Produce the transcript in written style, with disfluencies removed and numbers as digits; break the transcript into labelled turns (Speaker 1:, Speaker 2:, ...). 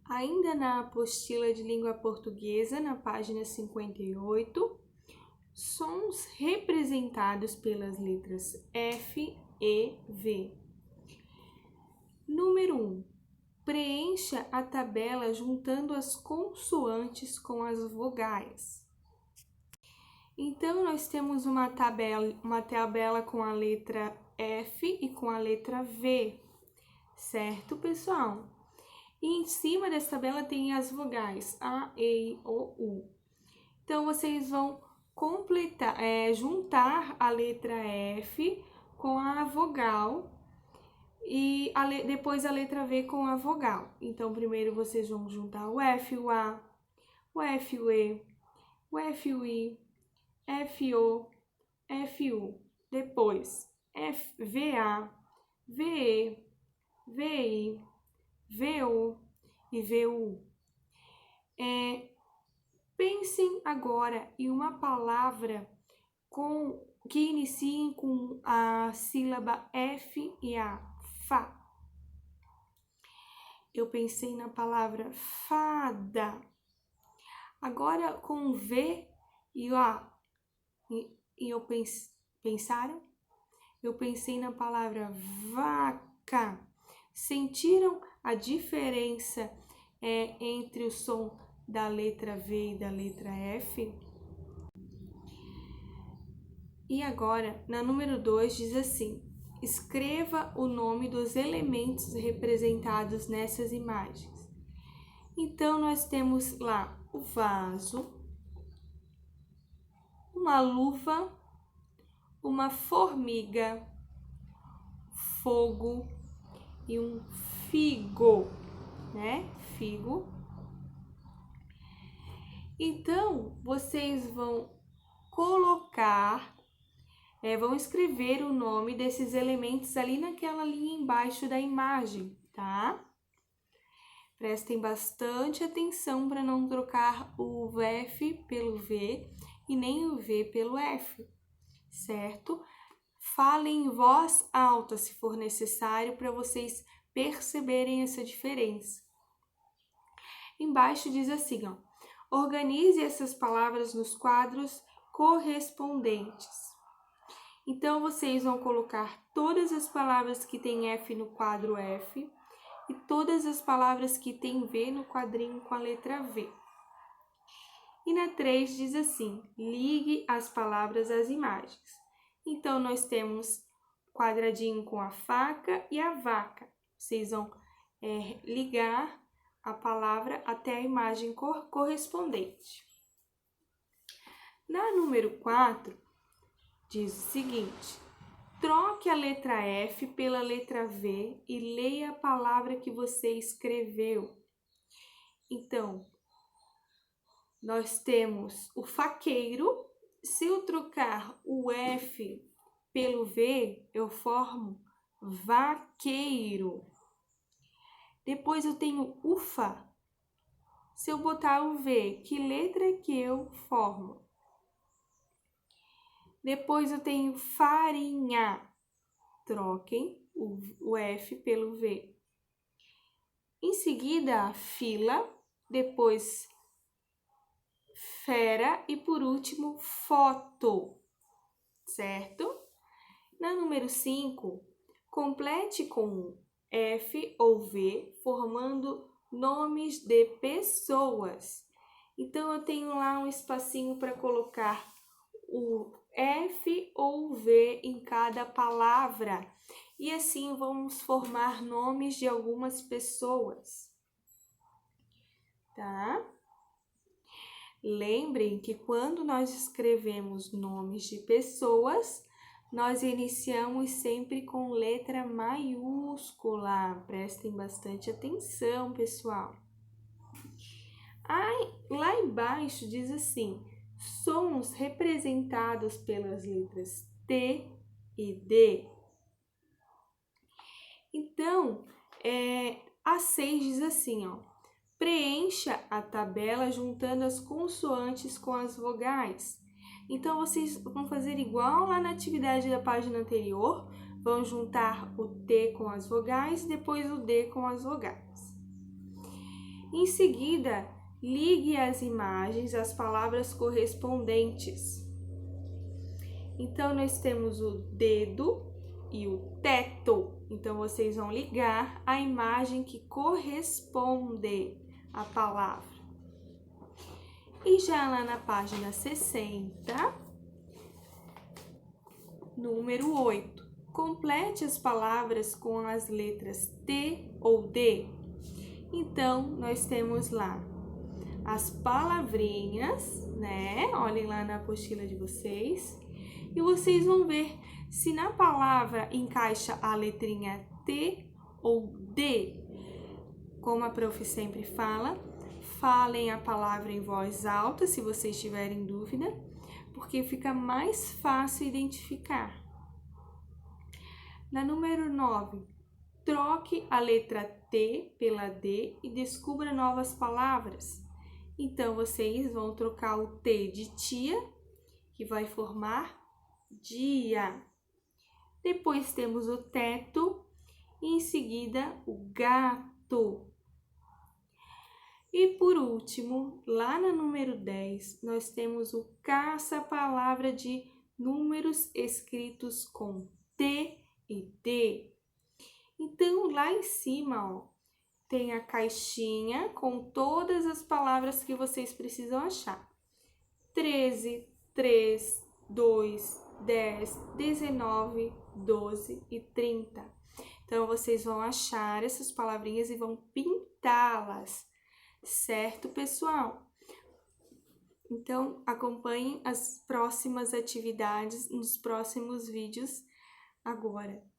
Speaker 1: Ainda na apostila de língua portuguesa, na página 58, sons representados pelas letras F, E, V. Número 1. Preencha a tabela juntando as consoantes com as vogais. Então, nós temos uma tabela com a letra F e com a letra V, certo, pessoal? E em cima dessa tabela tem as vogais A, E, I, O, U. Então, vocês vão juntar a letra F com a vogal e depois a letra V com a vogal. Então, primeiro vocês vão juntar o F, o A, o F, o E, o F, o I, F, O, F, U. Depois, V, A, V, E, V, I, V, O e V, U. Pensem agora em uma palavra que iniciem com a sílaba F e A. Fá. Eu pensei na palavra fada. Agora com V e o A. Pensaram? Eu pensei na palavra vaca. Sentiram a diferença entre o som da letra V e da letra F? E agora, na número 2, diz assim: escreva o nome dos elementos representados nessas imagens. Então, nós temos lá o vaso, uma luva, uma formiga, fogo e um figo, né? Figo. Então, vocês vão vão escrever o nome desses elementos ali naquela linha embaixo da imagem, tá? Prestem bastante atenção para não trocar o F pelo V e nem o V pelo F, certo? Falem em voz alta se for necessário para vocês perceberem essa diferença. Embaixo diz assim, ó: organize essas palavras nos quadros correspondentes. Então, vocês vão colocar todas as palavras que tem F no quadro F e todas as palavras que tem V no quadrinho com a letra V. E na 3 diz assim: ligue as palavras às imagens. Então, nós temos quadradinho com a faca e a vaca. Vocês vão ligar a palavra até a imagem correspondente. Na número 4, diz o seguinte: troque a letra F pela letra V e leia a palavra que você escreveu. Então, nós temos o faqueiro. Se eu trocar o F pelo V, eu formo vaqueiro. Depois eu tenho ufa. Se eu botar o V, que letra que eu formo? Depois eu tenho farinha. Troquem o F pelo V. Em seguida, fila, depois fera e por último foto, certo? Na número 5, complete com F ou V, formando nomes de pessoas. Então, eu tenho lá um espacinho para colocar o F ou V em cada palavra. E assim vamos formar nomes de algumas pessoas, tá? Lembrem que quando nós escrevemos nomes de pessoas, nós iniciamos sempre com letra maiúscula. Prestem bastante atenção, pessoal. Lá embaixo diz assim: sons representados pelas letras T e D. Então, a 6 diz assim, ó: preencha a tabela juntando as consoantes com as vogais. Então, vocês vão fazer igual lá na atividade da página anterior, vão juntar o T com as vogais e depois o D com as vogais. Em seguida, ligue as imagens às palavras correspondentes. Então, nós temos o dedo e o teto. Então, vocês vão ligar a imagem que corresponde à palavra. E já lá na página 60, número 8, complete as palavras com as letras T ou D. Então, nós temos lá as palavrinhas, né? Olhem lá na apostila de vocês. E vocês vão ver se na palavra encaixa a letrinha T ou D. Como a prof sempre fala, falem a palavra em voz alta se vocês tiverem dúvida, porque fica mais fácil identificar. Na número 9, troque a letra T pela D e descubra novas palavras. Então, vocês vão trocar o T de tia, que vai formar dia. Depois temos o teto e em seguida o gato. E por último, lá no número 10, nós temos o caça-palavra de números escritos com T e D. Então, lá em cima, ó, tem a caixinha com todas as palavras que vocês precisam achar. 13, 3, 2, 10, 19, 12 e 30. Então, vocês vão achar essas palavrinhas e vão pintá-las, certo, pessoal? Então, acompanhem as próximas atividades nos próximos vídeos agora.